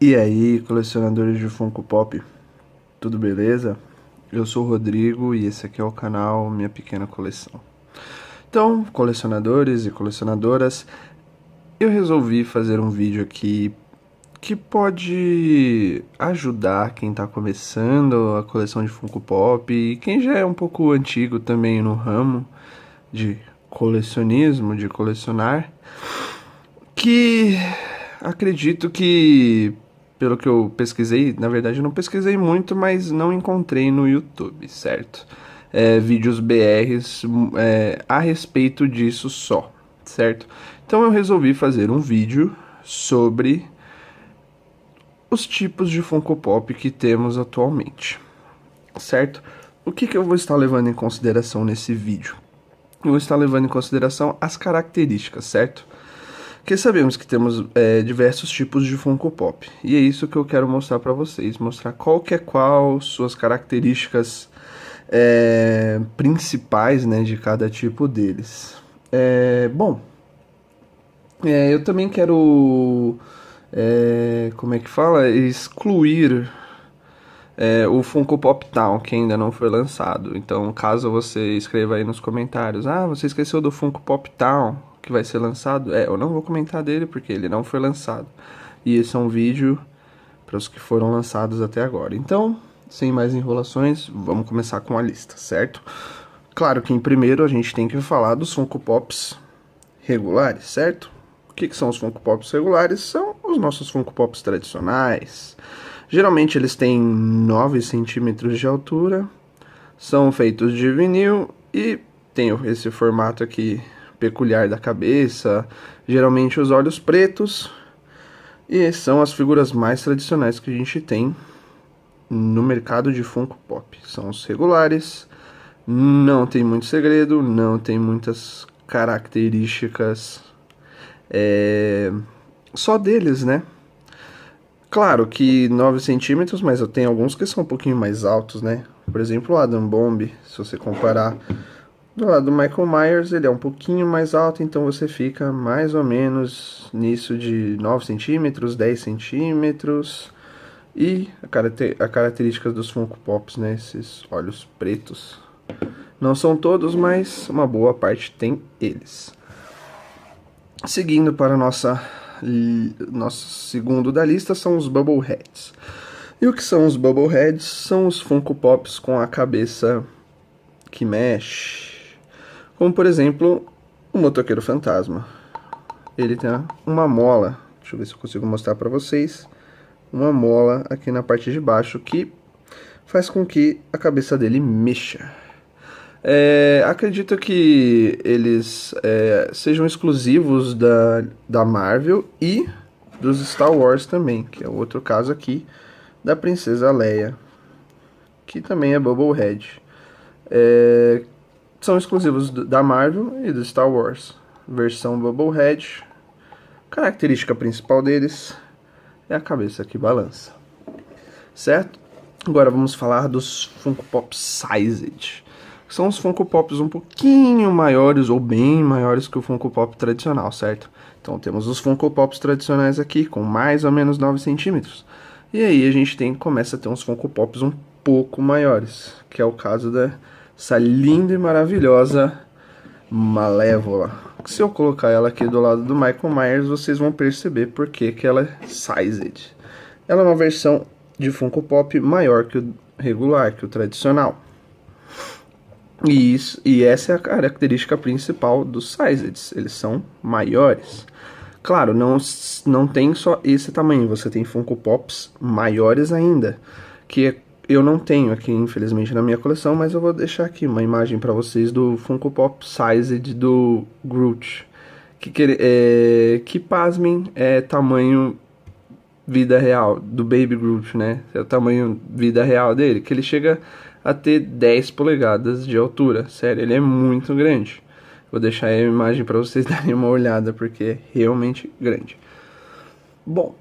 E aí, colecionadores de Funko Pop, tudo beleza? Eu sou o Rodrigo e esse aqui é o canal Minha Pequena Coleção. Então, colecionadores e colecionadoras, eu resolvi fazer um vídeo aqui que pode ajudar quem está começando a coleção de Funko Pop e quem já é um pouco antigo também no ramo de colecionismo, de colecionar, que acredito que, pelo que eu pesquisei, na verdade eu não pesquisei muito, mas não encontrei no YouTube, certo? Vídeos BRs a respeito disso só, certo? Então eu resolvi fazer um vídeo sobre os tipos de Funko Pop que temos atualmente, certo? O que eu vou estar levando em consideração nesse vídeo? Eu vou estar levando em consideração as características, certo? Porque sabemos que temos diversos tipos de Funko Pop. E é isso que eu quero mostrar para vocês. Mostrar qual, suas características principais, né, de cada tipo deles. Eu também quero, como é que fala? Excluir o Funko Pop Town, que ainda não foi lançado. Então, caso você escreva aí nos comentários, você esqueceu do Funko Pop Town, que vai ser lançado, eu não vou comentar dele porque ele não foi lançado. E esse é um vídeo para os que foram lançados até agora. Então, sem mais enrolações, vamos começar com a lista, certo? Claro que em primeiro a gente tem que falar dos Funko Pops regulares, certo? O que são os Funko Pops regulares? São os nossos Funko Pops tradicionais. Geralmente eles têm 9 centímetros de altura, são feitos de vinil e tem esse formato aqui peculiar da cabeça, geralmente os olhos pretos, e são as figuras mais tradicionais que a gente tem no mercado de Funko Pop. São os regulares, não tem muito segredo, não tem muitas características só deles, né? Claro que 9 centímetros, mas eu tenho alguns que são um pouquinho mais altos, né? Por exemplo, o Adam Bomb, se você comparar do lado do Michael Myers, ele é um pouquinho mais alto, então você fica mais ou menos nisso de 9 centímetros, 10 centímetros. E a característica dos Funko Pops, né? Esses olhos pretos. Não são todos, mas uma boa parte tem eles. Seguindo para nosso segundo da lista são os Bubbleheads. E o que são os Bubbleheads? São os Funko Pops com a cabeça que mexe. Como, por exemplo, o Motoqueiro Fantasma. Ele tem uma mola, deixa eu ver se eu consigo mostrar para vocês. Uma mola aqui na parte de baixo que faz com que a cabeça dele mexa. Acredito que eles sejam exclusivos da Marvel e dos Star Wars também, que é o outro caso aqui da Princesa Leia, que também é Bubblehead. São exclusivos da Marvel e do Star Wars. Versão Bubblehead. Característica principal deles é a cabeça que balança, certo? Agora vamos falar dos Funko Pop Sized. São os Funko Pops um pouquinho maiores ou bem maiores que o Funko Pop tradicional, certo? Então temos os Funko Pops tradicionais aqui com mais ou menos 9 centímetros. E aí a gente começa a ter uns Funko Pops um pouco maiores, que é o caso dessa linda e maravilhosa Malévola. Se eu colocar ela aqui do lado do Michael Myers, vocês vão perceber por que ela é Sized. Ela é uma versão de Funko Pop maior que o regular, que o tradicional. E essa é a característica principal dos Sizeds, eles são maiores. Claro, não tem só esse tamanho, você tem Funko Pops maiores ainda, que eu não tenho aqui, infelizmente, na minha coleção, mas eu vou deixar aqui uma imagem para vocês do Funko Pop Sized do Groot, que pasmem, é tamanho vida real, do Baby Groot, né? É o tamanho vida real dele, que ele chega a ter 10 polegadas de altura. Sério, ele é muito grande. Vou deixar aí a imagem para vocês darem uma olhada, porque é realmente grande. Bom,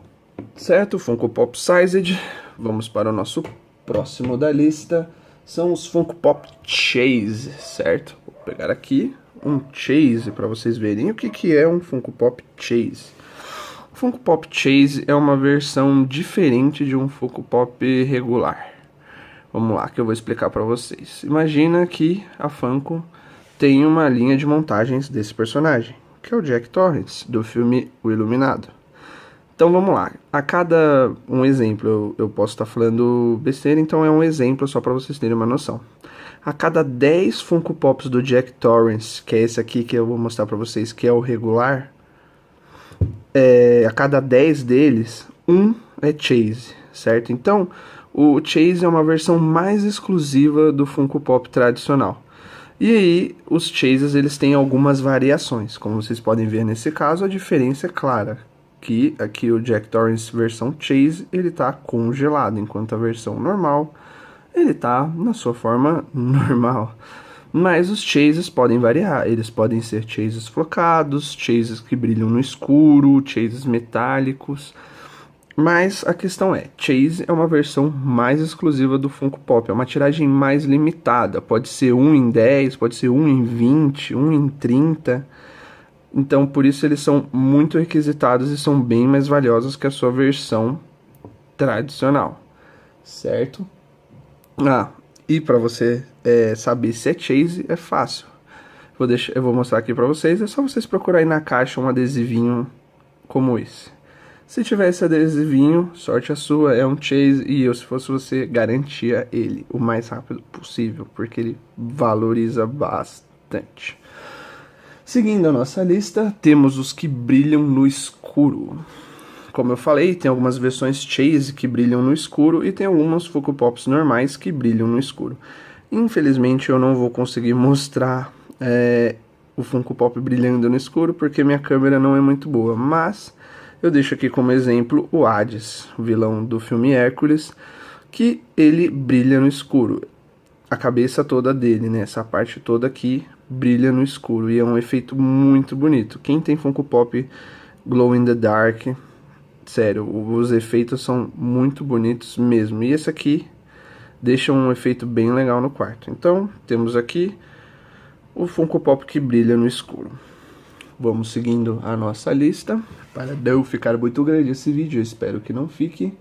certo? Funko Pop Sized. Vamos para o nosso próximo da lista. São os Funko Pop Chase, certo? Vou pegar aqui um Chase para vocês verem o que é um Funko Pop Chase. Funko Pop Chase é uma versão diferente de um Funko Pop regular. Vamos lá que eu vou explicar para vocês. Imagina que a Funko tem uma linha de montagens desse personagem, que é o Jack Torrance, do filme O Iluminado. Então vamos lá, a cada um exemplo, eu posso estar falando besteira, então é um exemplo só para vocês terem uma noção. A cada 10 Funko Pops do Jack Torrance, que é esse aqui que eu vou mostrar para vocês, que é o regular, a cada 10 deles, um é Chase, certo? Então, o Chase é uma versão mais exclusiva do Funko Pop tradicional. E aí, os Chases, eles têm algumas variações. Como vocês podem ver nesse caso, a diferença é clara. Que aqui o Jack Torrance versão Chase, ele está congelado, enquanto a versão normal, ele está na sua forma normal. Mas os Chases podem variar, eles podem ser Chases flocados, Chases que brilham no escuro, Chases metálicos. Mas a questão é, Chase é uma versão mais exclusiva do Funko Pop, é uma tiragem mais limitada, pode ser 1 em 10, pode ser 1 em 20, 1 em 30... Então, por isso eles são muito requisitados e são bem mais valiosos que a sua versão tradicional, certo? E para você saber se é Chase, é fácil. Eu vou mostrar aqui para vocês, é só vocês procurarem na caixa um adesivinho como esse. Se tiver esse adesivinho, sorte a sua, é um Chase, e eu, se fosse você, garantia ele o mais rápido possível, porque ele valoriza bastante. Seguindo a nossa lista, temos os que brilham no escuro. Como eu falei, tem algumas versões Chase que brilham no escuro e tem algumas Funko Pops normais que brilham no escuro. Infelizmente eu não vou conseguir mostrar o Funko Pop brilhando no escuro porque minha câmera não é muito boa, mas eu deixo aqui como exemplo o Hades, o vilão do filme Hércules, que ele brilha no escuro. A cabeça toda dele, né, essa parte toda aqui, brilha no escuro e é um efeito muito bonito. Quem tem Funko Pop Glow in the Dark, sério, os efeitos são muito bonitos mesmo. E esse aqui deixa um efeito bem legal no quarto. Então, temos aqui o Funko Pop que brilha no escuro. Vamos seguindo a nossa lista, para não ficar muito grande esse vídeo, eu espero que não fique.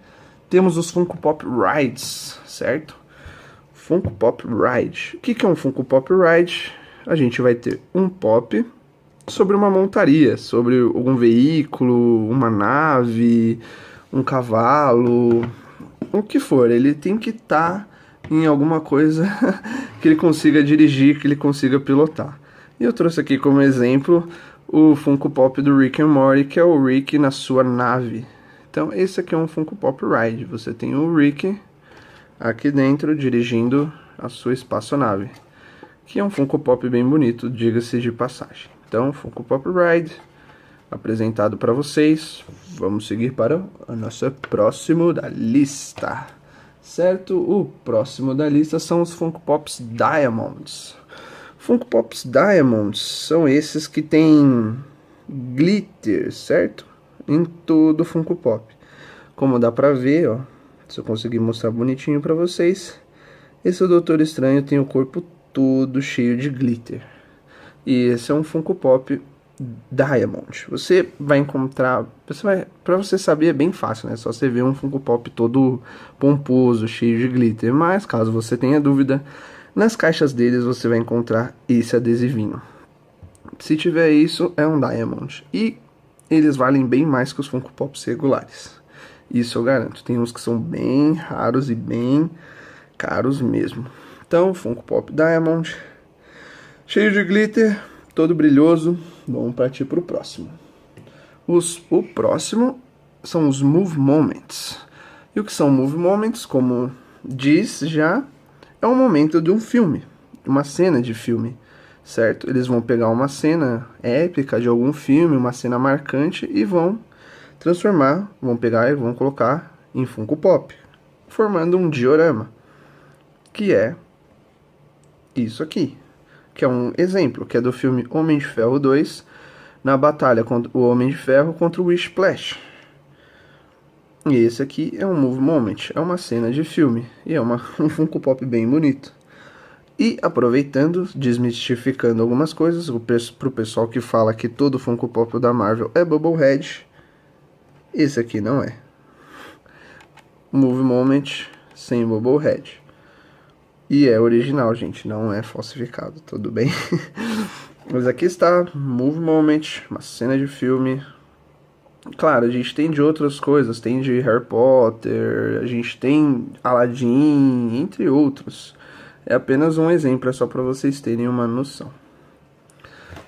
Temos os Funko Pop Rides, certo? Funko Pop Ride. O que é um Funko Pop Ride? A gente vai ter um pop sobre uma montaria, sobre algum veículo, uma nave, um cavalo, o que for. Ele tem que estar em alguma coisa que ele consiga dirigir, que ele consiga pilotar. E eu trouxe aqui como exemplo o Funko Pop do Rick and Morty, que é o Rick na sua nave. Então esse aqui é um Funko Pop Ride. Você tem o Rick aqui dentro dirigindo a sua espaçonave, que é um Funko Pop bem bonito, diga-se de passagem. Então, Funko Pop Ride apresentado para vocês. Vamos seguir para o nosso próximo da lista, certo? O próximo da lista são os Funko Pops Diamonds. Funko Pops Diamonds são esses que tem glitter, certo? Em todo o Funko Pop. Como dá pra ver, ó, se eu conseguir mostrar bonitinho pra vocês, esse Doutor Estranho tem o corpo todo cheio de glitter. E esse é um Funko Pop Diamond. Você vai encontrar, pra você saber é bem fácil, né? Só você ver um Funko Pop todo pomposo, cheio de glitter. Mas caso você tenha dúvida, nas caixas deles você vai encontrar esse adesivinho. Se tiver isso, é um Diamond. E eles valem bem mais que os Funko Pops regulares. Isso eu garanto. Tem uns que são bem raros e bem caros mesmo. Então, Funko Pop Diamond, cheio de glitter, todo brilhoso. Vamos partir para o próximo. O próximo são os Move Moments. E o que são Move Moments? Como diz já, é um momento de um filme, uma cena de filme, certo? Eles vão pegar uma cena épica de algum filme, uma cena marcante, e vão transformar, vão pegar e vão colocar em Funko Pop, formando um diorama, que é isso aqui, que é um exemplo, que é do filme Homem de Ferro 2, na batalha contra o Homem de Ferro contra o Whiplash. E esse aqui é um Move Moment, é uma cena de filme, e é um Funko Pop bem bonito. E aproveitando, desmistificando algumas coisas, pro pessoal que fala que todo Funko Pop da Marvel é Bubblehead, Esse aqui não é. Move Moment sem Bobblehead. E é original, gente, não é falsificado, tudo bem? Mas aqui está, Move Moment, uma cena de filme. Claro, a gente tem de outras coisas, tem de Harry Potter, a gente tem Aladdin, entre outros. É apenas um exemplo, é só para vocês terem uma noção.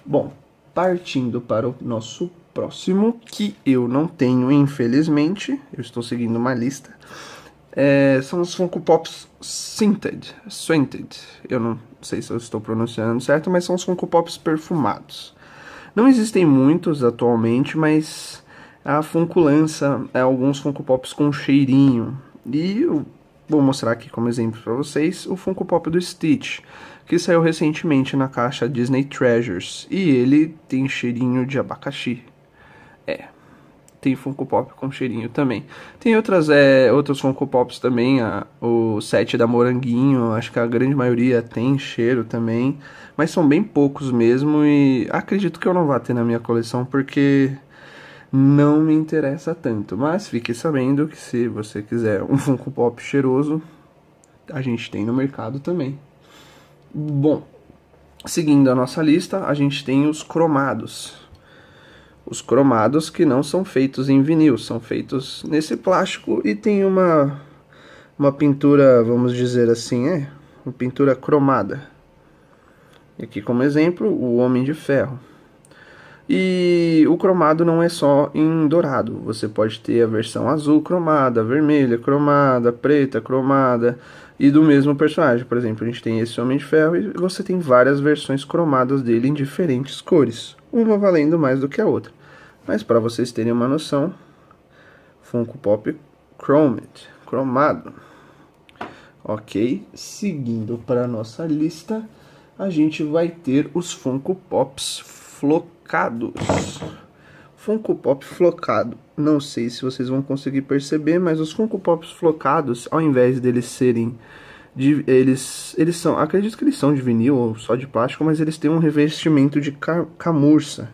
Bom, partindo para o nosso próximo, que eu não tenho, infelizmente, eu estou seguindo uma lista. São os Funko Pops Scented. Eu não sei se eu estou pronunciando certo, mas são os Funko Pops perfumados. Não existem muitos atualmente, mas a Funko lança alguns Funko Pops com cheirinho. E eu vou mostrar aqui como exemplo para vocês o Funko Pop do Stitch, que saiu recentemente na caixa Disney Treasures. E ele tem cheirinho de abacaxi. Tem Funko Pop com cheirinho também. Tem outros Funko Pops também, o set da Moranguinho, acho que a grande maioria tem cheiro também, mas são bem poucos mesmo e acredito que eu não vá ter na minha coleção porque não me interessa tanto. Mas fique sabendo que se você quiser um Funko Pop cheiroso, a gente tem no mercado também. Bom, seguindo a nossa lista, a gente tem os cromados. Os cromados que não são feitos em vinil, são feitos nesse plástico e tem uma pintura, vamos dizer assim, uma pintura cromada. E aqui como exemplo, o Homem de Ferro. E o cromado não é só em dourado, você pode ter a versão azul cromada, vermelha cromada, preta cromada e do mesmo personagem. Por exemplo, a gente tem esse Homem de Ferro e você tem várias versões cromadas dele em diferentes cores, uma valendo mais do que a outra. Mas para vocês terem uma noção, Funko Pop Chromed, cromado. Ok, seguindo para a nossa lista, a gente vai ter os Funko Pops flocados. Funko Pop flocado, não sei se vocês vão conseguir perceber, mas os Funko Pops flocados, ao invés deles serem eles são, acredito que eles são de vinil ou só de plástico, mas eles têm um revestimento de camurça,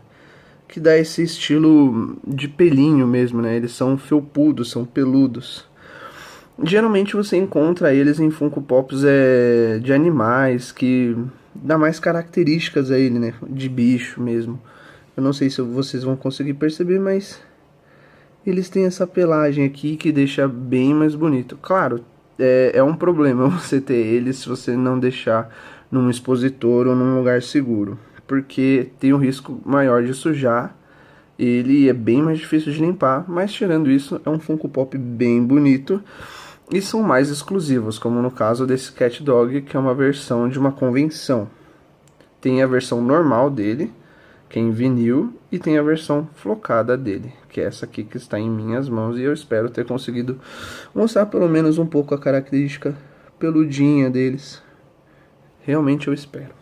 que dá esse estilo de pelinho mesmo, né? Eles são felpudos, são peludos. Geralmente você encontra eles em Funko Pops de animais, que dá mais características a ele, né? De bicho mesmo. Eu não sei se vocês vão conseguir perceber, mas eles têm essa pelagem aqui que deixa bem mais bonito. Claro, é um problema você ter eles se você não deixar num expositor ou num lugar seguro, porque tem um risco maior de sujar. Ele é bem mais difícil de limpar, mas tirando isso, é um Funko Pop bem bonito. E são mais exclusivos, como no caso desse Cat Dog, que é uma versão de uma convenção. Tem a versão normal dele, que é em vinil, e tem a versão flocada dele, que é essa aqui que está em minhas mãos. E eu espero ter conseguido mostrar pelo menos um pouco a característica peludinha deles. Realmente eu espero.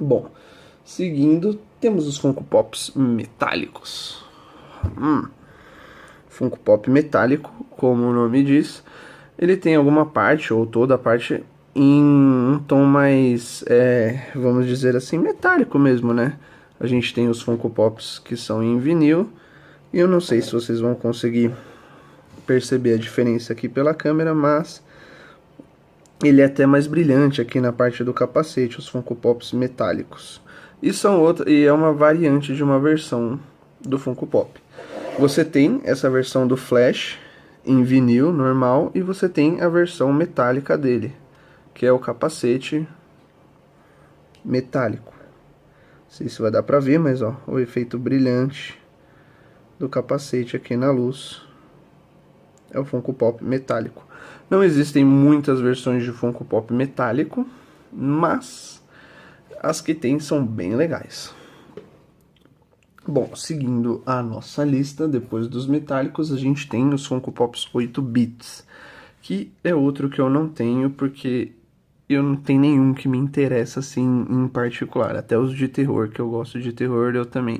Bom, seguindo, temos os Funko Pops metálicos. Funko Pop metálico, como o nome diz, ele tem alguma parte ou toda a parte em um tom mais, vamos dizer assim, metálico mesmo, né? A gente tem os Funko Pops que são em vinil, e eu não sei se vocês vão conseguir perceber a diferença aqui pela câmera, mas ele é até mais brilhante aqui na parte do capacete, os Funko Pops metálicos. E é uma variante de uma versão do Funko Pop. Você tem essa versão do Flash em vinil normal e você tem a versão metálica dele, que é o capacete metálico. Não sei se vai dar pra ver, mas ó, o efeito brilhante do capacete aqui na luz é o Funko Pop metálico. Não existem muitas versões de Funko Pop metálico, mas as que tem são bem legais. Bom, seguindo a nossa lista, depois dos metálicos, a gente tem os Funko Pops 8 bits, que é outro que eu não tenho, porque eu não tenho nenhum que me interessa assim em particular. Até os de terror, que eu gosto de terror,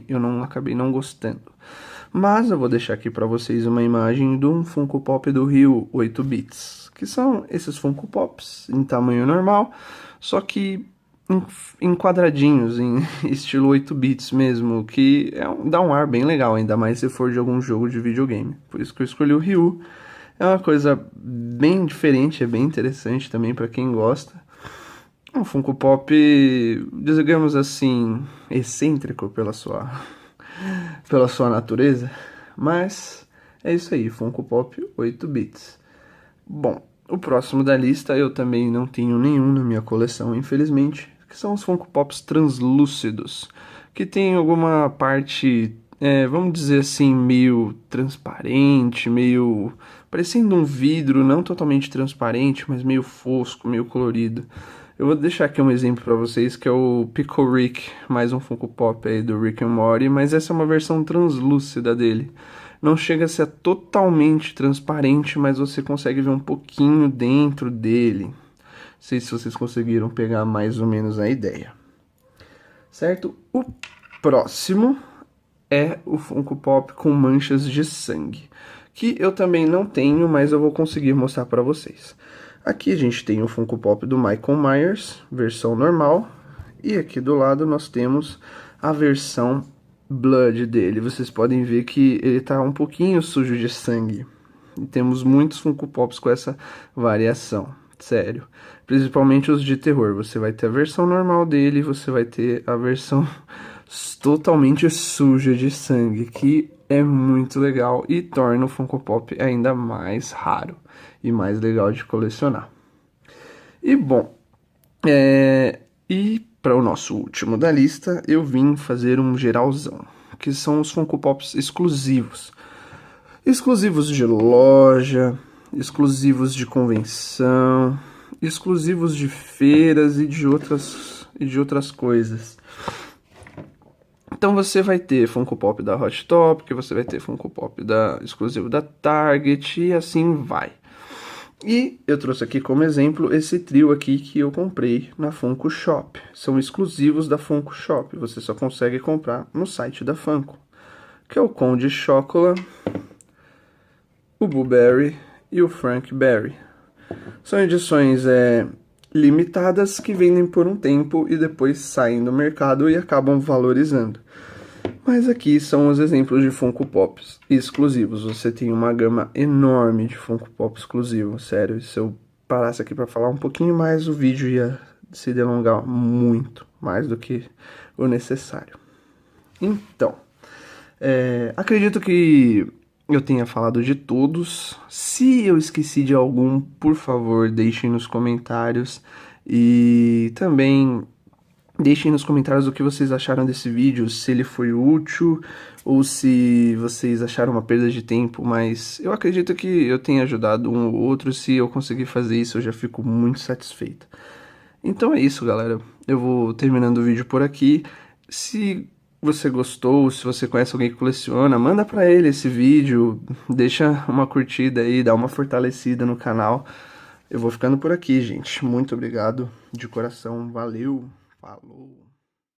eu não acabei não gostando. Mas eu vou deixar aqui para vocês uma imagem de um Funko Pop do Rio 8 bits, que são esses Funko Pops em tamanho normal, só que em quadradinhos, em estilo 8 bits mesmo, que dá um ar bem legal, ainda mais se for de algum jogo de videogame. Por isso que eu escolhi o Ryu. É uma coisa bem diferente, é bem interessante também para quem gosta. Um Funko Pop, digamos assim, excêntrico pela sua natureza, mas é isso aí, Funko Pop 8 bits. Bom, o próximo da lista eu também não tenho nenhum na minha coleção, infelizmente, que são os Funko Pops translúcidos, que tem alguma parte, vamos dizer assim, meio transparente, meio parecendo um vidro, não totalmente transparente, mas meio fosco, meio colorido. Eu vou deixar aqui um exemplo para vocês, que é o Pickle Rick, mais um Funko Pop aí do Rick and Morty, mas essa é uma versão translúcida dele. Não chega a ser totalmente transparente, mas você consegue ver um pouquinho dentro dele. Não sei se vocês conseguiram pegar mais ou menos a ideia. Certo? O próximo é o Funko Pop com manchas de sangue, que eu também não tenho, mas eu vou conseguir mostrar para vocês. Aqui a gente tem o Funko Pop do Michael Myers, versão normal, e aqui do lado nós temos a versão Blood dele. Vocês podem ver que ele tá um pouquinho sujo de sangue. E temos muitos Funko Pops com essa variação, sério. Principalmente os de terror. Você vai ter a versão normal dele e você vai ter a versão totalmente suja de sangue, que é muito legal e torna o Funko Pop ainda mais raro e mais legal de colecionar. E bom, e para o nosso último da lista, eu vim fazer um geralzão, que são os Funko Pops exclusivos. Exclusivos de loja, exclusivos de convenção, exclusivos de feiras e de outras coisas. Então você vai ter Funko Pop da Hot Topic, você vai ter Funko Pop exclusivo da Target e assim vai. E eu trouxe aqui como exemplo esse trio aqui que eu comprei na Funko Shop. São exclusivos da Funko Shop, você só consegue comprar no site da Funko. Que é o Conde Chocola, o Blueberry e o Frank Berry. São edições limitadas que vendem por um tempo e depois saem do mercado e acabam valorizando. Mas aqui são os exemplos de Funko Pops exclusivos. Você tem uma gama enorme de Funko Pop exclusivo, sério. Se eu parasse aqui para falar um pouquinho mais, o vídeo ia se delongar muito, mais do que o necessário. Então, acredito que eu tenha falado de todos. Se eu esqueci de algum, por favor, deixem nos comentários. E também deixem nos comentários o que vocês acharam desse vídeo, se ele foi útil ou se vocês acharam uma perda de tempo, mas eu acredito que eu tenha ajudado um ou outro. Se eu conseguir fazer isso, eu já fico muito satisfeito. Então é isso, galera. Eu vou terminando o vídeo por aqui. Se você gostou, se você conhece alguém que coleciona, manda pra ele esse vídeo, deixa uma curtida aí, dá uma fortalecida no canal. Eu vou ficando por aqui, gente. Muito obrigado de coração, valeu, falou.